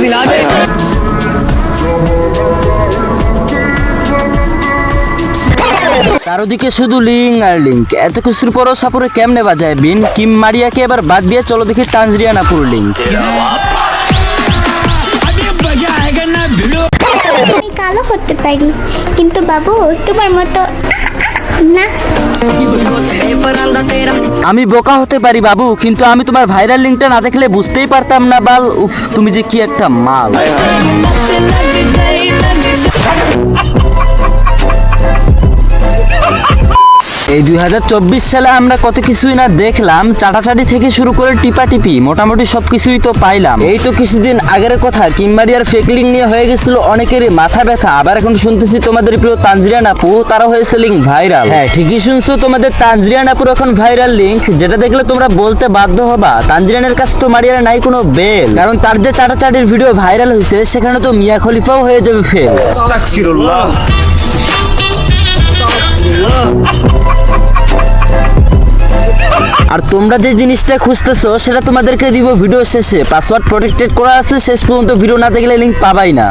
दिला दे। চারদিকে শুধু লিঙ্ক আর লিঙ্ক, এত কিছুর পরও সাপুরে কেমনে বাজায় বিন? কিম মারিয়াকে এবার বাদ দিয়ে চলো দেখি তানজিরিয়া আপুর লিঙ্ক। আমি কালো হতে পারি, কিন্তু বাবু তোমার মতো না। আমি বোকা হতে পারি বাবু, কিন্তু আমি তোমার ভাইরাল লিঙ্কটা না দেখলে বুঝতেই পারতাম না বাল। উফ, তুমি যে কি একটা মাল। এই 2024 সালে আমরা কত কিছুই না দেখলাম, চাটাচাটি থেকে শুরু করে টিপাটিপি মোটামুটি সবকিছুই তো পাইলাম। এই তো কিছুদিন আগের কথা, কিমবাড়িয়ার ফেক লিঙ্ক নিয়ে হয়ে গেছিল অনেকেরই মাথা ব্যথা। আবার এখন শুনতেছি তোমাদের প্রিয় তানজিরিয়ান আপু, তারা হয়েছে লিঙ্ক ভাইরাল। হ্যাঁ ঠিকই শুনছো, তোমাদের তানজিরিয়ান আপুর এখন ভাইরাল লিঙ্ক, যেটা দেখলে তোমরা বলতে বাধ্য হবা তানজিরিয়ানের কাছে তো মারিয়ার নাই কোনো বেল, কারণ তার যে চাটাচাটির ভিডিও ভাইরাল হয়েছে সেখানে তো মিয়া খলিফাও হয়ে যাবে ফেল। আস্তাগফিরুল্লাহ। আর তোমরা যে জিনিসটা খুঁজতেছো সেটা তোমাদেরকে দিব ভিডিও শেষে, পাসওয়ার্ড প্রোটেক্টেড করা আছে, শেষ পর্যন্ত ভিডিও না দেখলে লিংক পাবাই না।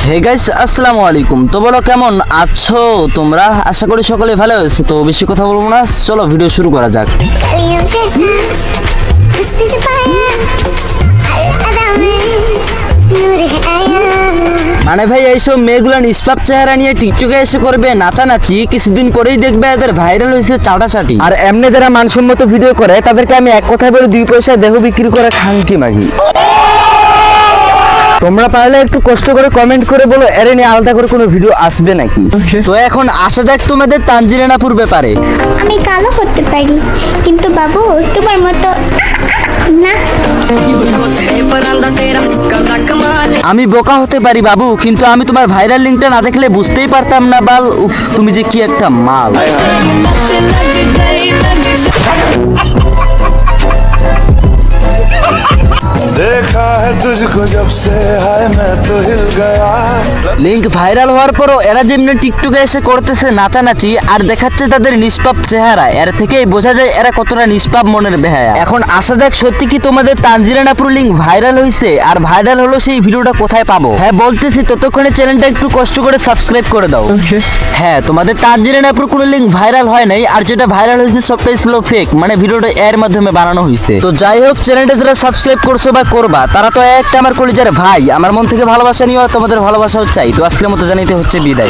হে গাইস, আসসালামু আলাইকুম। তো বলো কেমন আছো তোমরা? আশা করি সকলে ভালো আছে। তো বেশি কথা বলবো না, চলো ভিডিও শুরু করা যাক। মানে ভাই এইসব মেয়েগুলো নিষ্পাপ চেহারা নিয়ে টিকটকে এসে করবে নাচানাচি, কিছুদিন পরেই দেখবে এদের ভাইরাল হয়েছে চাটাচাটি। আর এমনি যারা মানসম্মত ভিডিও করে তাদেরকে আমি এক কথায় বলে 2 পয়সা দেহ বিক্রি করে খাঙ্কি মাগি। তোমরা পারলে একটু কষ্ট করে কমেন্ট করে বলো এর নিয়ে আলাদা করে কোনো ভিডিও আসবে নাকি। তো এখন আসা যাক তোমাদের তানজিরিয়ান আপুর ব্যাপারে। আমি কালো হতে পারি, কিন্তু বাবু তোমার মতো না। আমি বোকা হতে পারি বাবু, কিন্তু আমি তোমার ভাইরাল লিঙ্কটা না দেখলে বুঝতেই পারতাম না বাল। উফ, তুমি যে কি একটা মাল। देखा है तुझको जब से हाय मैं तो हिल गया। লিঙ্ক ভাইরাল হওয়ার পরও এরা যেমনি টিকটকে এসে করতেছে নাচানাচি আর দেখাচ্ছে তাদের নিষ্পাপ চেহারা, এর থেকেই বোঝা যায় এরা কতটা নিষ্পাপ মনের বেহায়া। এখন আসা যাক, সত্যি কি তোমাদের তানজিরিয়ান আপুর লিঙ্ক ভাইরাল হয়েছে? আর ভাইরাল হলো সেই ভিডিওটা কোথায় পাবো? হ্যাঁ বলতেছি, ততক্ষণে চ্যানেলটা একটু কষ্ট করে সাবস্ক্রাইব করে দাও। হ্যাঁ, তোমাদের তানজিরিয়ান আপুর কোনো লিঙ্ক ভাইরাল হয় নাই, আর যেটা ভাইরাল হয়েছে সবটাই ছিল ফেক, মানে ভিডিওটা এর মাধ্যমে বানানো হয়েছে। তো যাই হোক, চ্যানেলটা যারা সাবস্ক্রাইব করছো বা করবা তারা তো একটা আমার কলিজার ভাই, আমার মন থেকে ভালোবাসা নিও, তোমাদের ভালোবাসাও চাই। তো আজকের মতো জানাইতে হচ্ছে বিদায়।